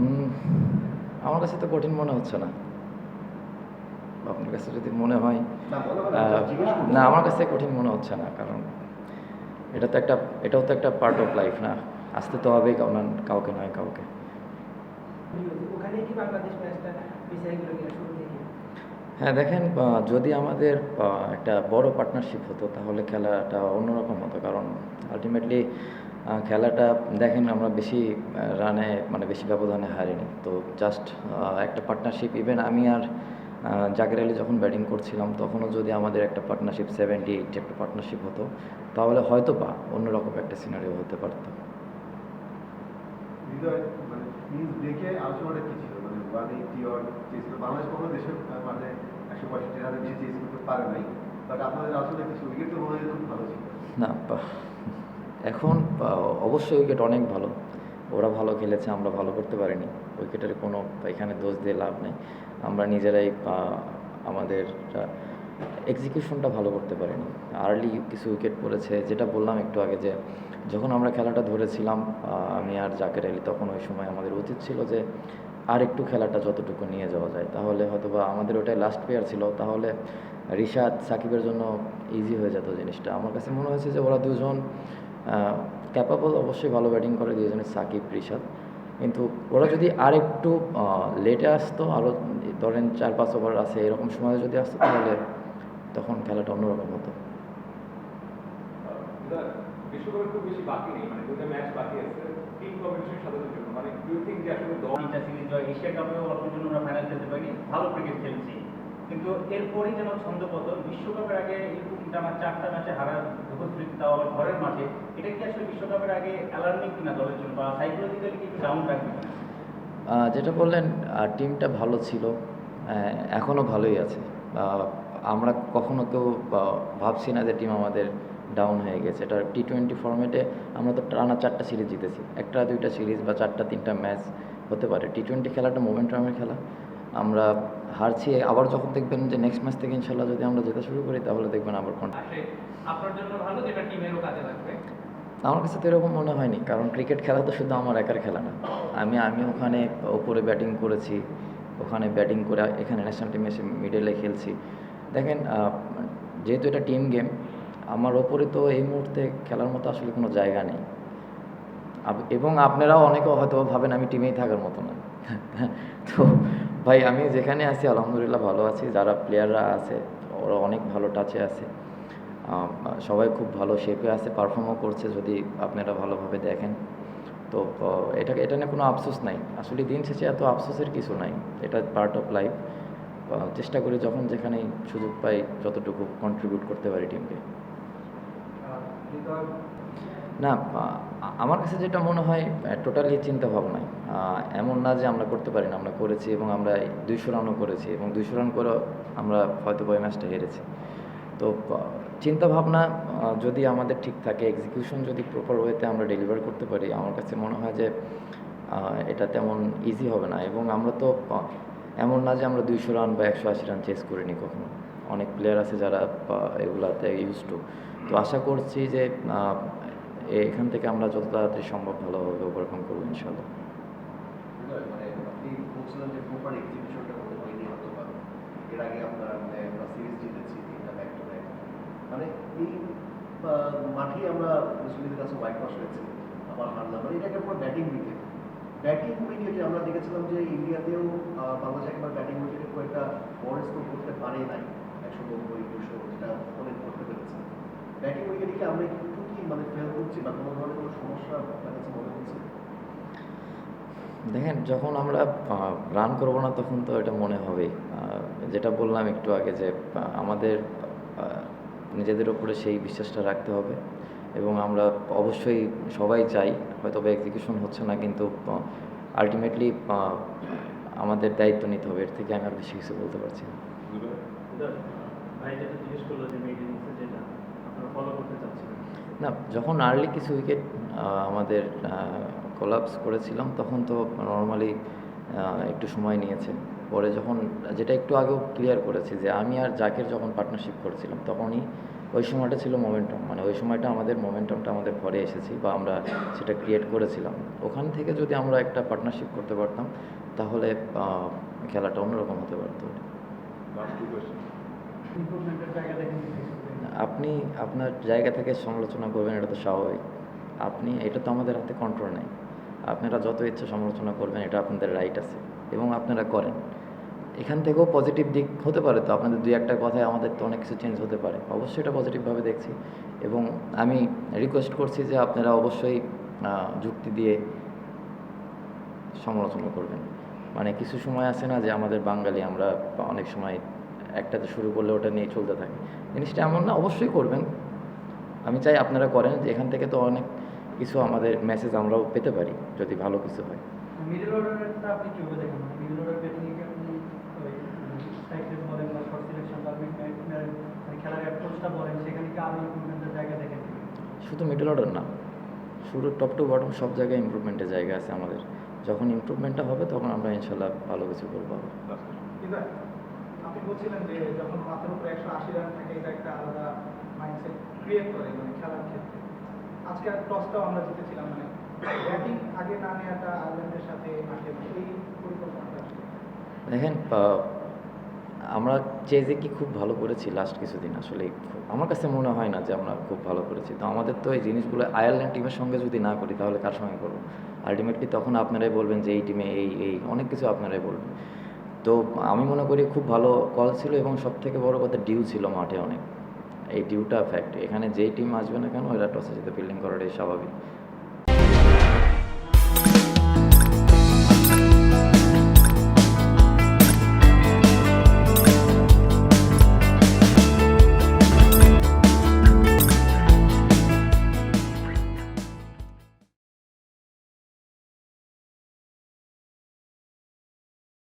উম, আমার কাছে তো কঠিন মনে হচ্ছে না। আপনার কাছে যদি মনে হয়, না মনে হয় না, আহ, জাস্ট জিজ্ঞেস না, করছি। আমার কাছে কঠিন মনে হচ্ছে না, কারণ এটা তো একটা এটাও তো একটা পার্ট অফ লাইফ না। আসতে তো হবেই কাউকে নয় কাউকে। ওখানে কি বাংলাদেশ ম্যাচটা পিছিয়ে গেল কিনা শুরু থেকে? হ্যাঁ, দেখেন, যদি আমাদের একটা বড় পার্টনারশিপ হতো তাহলে খেলাটা অন্যরকম হতো, কারণ আলটিমেটলি খেলাটা দেখেন আমরা বেশি রানে মানে বেশি ব্যবধানে হারিনি তো। জাস্ট একটা পার্টনারশিপ, ইভেন আমি আর জাকের আলী যখন ব্যাটিং করছিলাম তখনও যদি আমাদের একটা পার্টনারশিপ 70-80 একটা পার্টনারশিপ হতো তাহলে হয়তো বা অন্যরকম একটা সিনারিও হতে পারতো। হৃদয়, মানে ইনিংস ব্রেকে আলোচনাটা কি ছিল? মানে 180 অর চেয়েছিল বাংলাদেশ, কোনো দেশের মানে 165 রানের বেশি চেস করতে পারে নাই, বাট আপনাদের আসলে কি ছিল? উইকেট তো মনে হয় খুব ভালো ছিল। না, এখন অবশ্যই উইকেট অনেক ভালো। ওরা ভালো খেলেছে, আমরা ভালো করতে পারিনি। উইকেটের কোনো এখানে দোষ দিয়ে লাভ নেই। আমরা নিজেরাই আমাদের এক্সিকিউশনটা ভালো করতে পারিনি। আর্লি কিছু উইকেট পড়েছে, যেটা বললাম একটু আগে যে যখন আমরা খেলাটা ধরেছিলাম আমি আর জাকের আলী, তখন ওই সময় আমাদের উচিত ছিল যে আর একটু খেলাটা যতটুকু নিয়ে যাওয়া যায়, তাহলে হয়তো বা আমাদের ওটাই লাস্ট প্লেয়ার ছিল, তাহলে রিশাদ সাকিবের জন্য ইজি হয়ে যেত জিনিসটা। আমার কাছে মনে হয়েছে যে ওরা দুজন ক্যাপাবল, অবশ্যই ভালো ব্যাটিং করে দুজনের, সাকিব রিশাদ। কিন্তু ওরা যদি আর একটু লেটে আসতো, আরও ধরেন 4-5 ওভার আছে এরকম সময় যদি আসতো তাহলে তখন খেলাটা অন্যরকম হতো। বিশ্বকাপের খুব বেশি বাকি নেই, মানে 2টা ম্যাচ বাকি আছে টিম কম্পিটিশন সাজানোর জন্য। মানে ইউ থিঙ্ক যে আসলে দল তিনটা সিরিজ জয়, এশিয়া কাপেও অল্পের জন্য আমরা ফাইনাল খেলতে পারিনি, ভালো ক্রিকেট খেলছি। কিন্তু এরপরই যেন ছন্দপতন, বিশ্বকাপের আগে এরকম আমার 4টা ম্যাচে হারার উপস্থিতি, তাও আবার ঘরের মাঠে, এটা কি আসলে বিশ্বকাপের আগে অ্যালার্মিং কিনা দলের জন্য, বা সাইকোলজিক্যালি কি একটু ডাউন রাখবে কিনা? যেটা বললেন, টিমটা ভালো ছিল, এখনও ভালোই আছে। আহ, আমরা কখনো কেউ ভাবছি না যে টিম আমাদের ডাউন হয়ে গেছে। এটা T20 ফরম্যাটে আমরা তো টানা 4টা সিরিজ জিতেছি। 1-2টা সিরিজ বা 4-3টা ম্যাচ হতে পারে। T20 খেলাটা মোমেন্টামের খেলা। আমরা হারছি, আবার যখন দেখবেন যে নেক্সট ম্যাচ থেকে ইনশাল্লাহ যদি আমরা জেতা শুরু করি তাহলে দেখবেন আবার আসলে আপনার জন্য ভালো, যেটা টিমেরও কাজে লাগবে। আমার কাছে তো এরকম মনে হয়নি, কারণ ক্রিকেট খেলা তো শুধু আমার একার খেলা না। আমি ওখানে ওপরে ব্যাটিং করেছি, ওখানে ব্যাটিং করে এখানে ন্যাশনাল টিমে এসে মিডলে খেলছি। দেখেন, যেহেতু এটা টিম গেম, আমার ওপরে তো এই মুহূর্তে খেলার মতো আসলে কোনো জায়গা নেই। এবং আপনারাও অনেকে হয়তো ভাবেন আমি টিমেই থাকার মতো না। তো ভাই, আমি যেখানে আছি আলহামদুলিল্লাহ ভালো আছি। যারা প্লেয়াররা আছে ওরা অনেক ভালো টাচে আছে। আম, সবাই খুব ভালো শেপে আছে, পারফর্মও করছে যদি আপনারা ভালোভাবে দেখেন। তো এটা নিয়ে কোনো আফসোস নাই। আসলে দিন শেষে এত আফসোসের কিছু নাই। এটা পার্ট অফ লাইফ। চেষ্টা করি যখন যেখানেই সুযোগ পাই যতটুকু কন্ট্রিবিউট করতে পারি টিমকে। হৃদয়, না, আমার কাছে যেটা মনে হয় টোটালি চিন্তা ভাবনায়, এমন না যে আমরা করতে পারি না, আমরা করেছি এবং আমরা 200 রানও করেছি এবং 200 রান করেও আমরা হয়তো ওই ম্যাচটা হেরেছি। তো চিন্তা ভাবনা যদি আমাদের ঠিক থাকে, এক্সিকিউশন যদি প্রপার ওয়েতে আমরা ডেলিভার করতে পারি, আমার কাছে মনে হয় যে এটা তেমন ইজি হবে না। এবং আমরা তো এমন না যে আমরা 200 রান বা 180 রান চেস করিনি কখনো। অনেক প্লেয়ার আছে যারা এগুলাতে ইউজ টু। তো আশা করছি যে এখান থেকে আমরা যত তাড়াতাড়ি সম্ভব ভালোভাবে ওভারকাম করবো ইনশাল্লাহ। হৃদয়, মানে আপনি বলছিলেন যে প্রপার এক্সিবিশনটা করতে পারিনি হয়তো বা, এর আগে আমরা সিরিজ জিতেছি 3টা ব্যাক টু ব্যাক। মানে এই মাঠেই আমরা মুসলিমদের কাছে হোয়াইট ওয়াশ হয়েছি, আবার হারলাম। মানে এটাকে আমরা ব্যাটিং উইকেট, ব্যাটিং উইকেটে আমরা দেখেছিলাম যে ইন্ডিয়াতেও বাংলাদেশ একবার ব্যাটিং উইকেটে খুব একটা বড় স্কোর করতে পারে নাই, 190-200 যেটা অনেক করতে পেরেছে। ব্যাটিং উইকেটে কি আমরা একটু কি মানে ফেল করছি বা কোনো ধরনের কোনো সমস্যা আপনার কাছে মনে হচ্ছে? দেখেন, যখন আমরা রান করবো না তখন তো এটা মনে হবেই। যেটা বললাম একটু আগে যে আমাদের নিজেদের ওপরে সেই বিশ্বাসটা রাখতে হবে এবং আমরা অবশ্যই সবাই চাই, হয়তো বা এক্সিকিউশন হচ্ছে না, কিন্তু আলটিমেটলি আমাদের দায়িত্ব নিতে হবে। এর থেকে আমি আর বেশি কিছু বলতে পারছি না। ভাই যেটা জিজ্ঞেস করলো যে মেড ইনিংসে যেটা আপনারা ফলো করতে চাচ্ছিলেন। না, যখন আর্লি কিছু উইকেট আমাদের কোলাপস করেছিলাম তখন তো নর্মালি একটু সময় নিয়েছে। পরে যখন, যেটা একটু আগেও ক্লিয়ার করেছি যে আমি আর জাকের যখন পার্টনারশিপ করেছিলাম তখনই ওই সময়টা ছিল মোমেন্টাম, মানে ওই সময়টা আমাদের মোমেন্টামটা আমাদের ঘরে এসেছি বা আমরা সেটা ক্রিয়েট করেছিলাম। ওখান থেকে যদি আমরা একটা পার্টনারশিপ করতে পারতাম তাহলে খেলাটা অন্যরকম হতে পারতো। Last two question. ইমপ্রুভমেন্টের জায়গা দেখেন কি face করবেন? আপনি আপনার জায়গা থেকে সমালোচনা করবেন, এটা তো স্বাভাবিক। এটা তো আমাদের হাতে কন্ট্রোল নেই। আপনারা যত ইচ্ছা সমালোচনা করবেন, এটা আপনাদের রাইট আছে এবং আপনারা করেন। এখান থেকেও পজিটিভ দিক হতে পারে, তো আপনাদের দুই একটা কথায় আমাদের তো অনেক কিছু চেঞ্জ হতে পারে। অবশ্যই এটা পজিটিভভাবে দেখছি এবং আমি রিকোয়েস্ট করছি যে আপনারা অবশ্যই যুক্তি দিয়ে সমালোচনা করবেন। মানে কিছু সময় আছে না যে আমাদের বাঙালি আমরা অনেক সময় একটাতে শুরু করলে ওটা নিয়ে চলতে থাকি। জিনিসটা এমন না, অবশ্যই করবেন। আমি চাই আপনারা করেন, যে এখান থেকে তো অনেক কিছু আমাদের মেসেজ আমরাও পেতে পারি যদি ভালো কিছু হয়। মিডল অর্ডারটা আপনি কিভাবে দেখেন? মানে মিডল অর্ডার ব্যাটিং এ আপনি ওই স্ট্রাইক রেট বলেন বা শর্ট সিলেকশন বা মানে খেলার অ্যাপ্রোচটা বলেন, সেখানে কি আরো ইমপ্রুভমেন্টের জায়গা দেখেন? শুধু মিডল অর্ডার না, শুরু টপ টু বটম সব জায়গায় ইমপ্রুভমেন্টের জায়গা আছে আমাদের। যখন ইমপ্রুভমেন্টটা হবে তখন আমরা ইনশাল্লাহ ভালো কিছু করবো। কিন্তু আপনি বলছিলেন যে যখন মাথার উপরে 180 রান থাকে, এটা একটা আলাদা মাইন্ডসেট ক্রিয়েট করে মানে খেলার ক্ষেত্রে। আজকে আর টসটাও আমরা জিতেছিলাম, মানে ব্যাটিং আগে না নেওয়াটা আয়ারল্যান্ডের সাথে মাঠে, এই পরিকল্পনাটা আসলে দেখেন, আমরা চেজে কি খুব ভালো করেছি লাস্ট কিছুদিন? আসলে আমার কাছে মনে হয় না যে আমরা খুব ভালো করেছি। তো আমাদের তো এই জিনিসগুলো আয়ারল্যান্ড টিমের সঙ্গে যদি না করি তাহলে কার সঙ্গে করবো? আলটিমেটলি তখন আপনারাই বলবেন যে এই টিমে এই অনেক কিছু আপনারাই বলবেন। তো আমি মনে করি খুব ভালো কল ছিল এবং সবথেকে বড় কথা ডিউ ছিল মাঠে অনেক। এই ডিউটা ফ্যাক্ট। এখানে যেই টিম আসবে না কেন এরা টসে জিতে ফিল্ডিং করাটাই স্বাভাবিক।